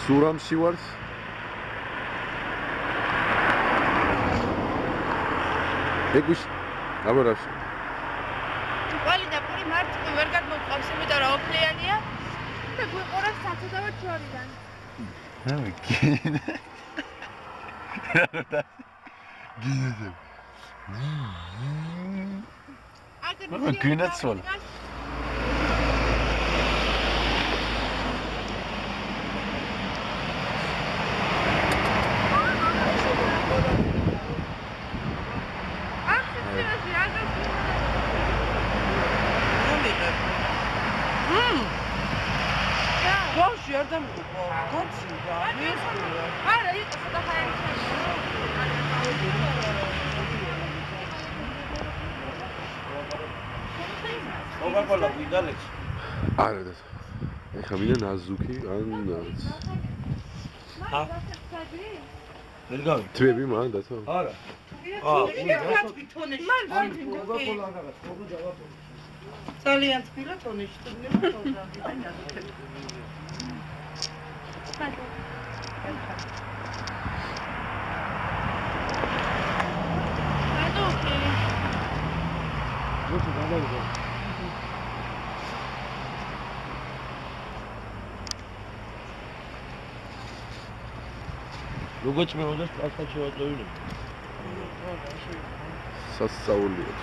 სურამში ვარ. ეგუშ აბარაშ. ყველი და პური მარტივი ვერ გადმოყავს, იმიტომ რომ ოფლიანია და გვიყურებს საცოდავად შორიდან. გინეზე. აგერ გინაცვალა. ბავშვი არ დამიყო, გაცილდა. არა, იყო სადა ხაერი. Coca-Cola გვიდალექს. არა და ეხა მინდა ნაზუქი ან ჰა? ვერ გავი. თვები მან დათო? არა. Coca-Cola რაღაც ხორო ჯავაბო. ძალიან თბილა ტონეში თუნდაც პროგრამი და ნაზუქები. მოდი გადავიდე. როგორც მეუბნეს, ასთან შევაწევინებ. სასწაულია.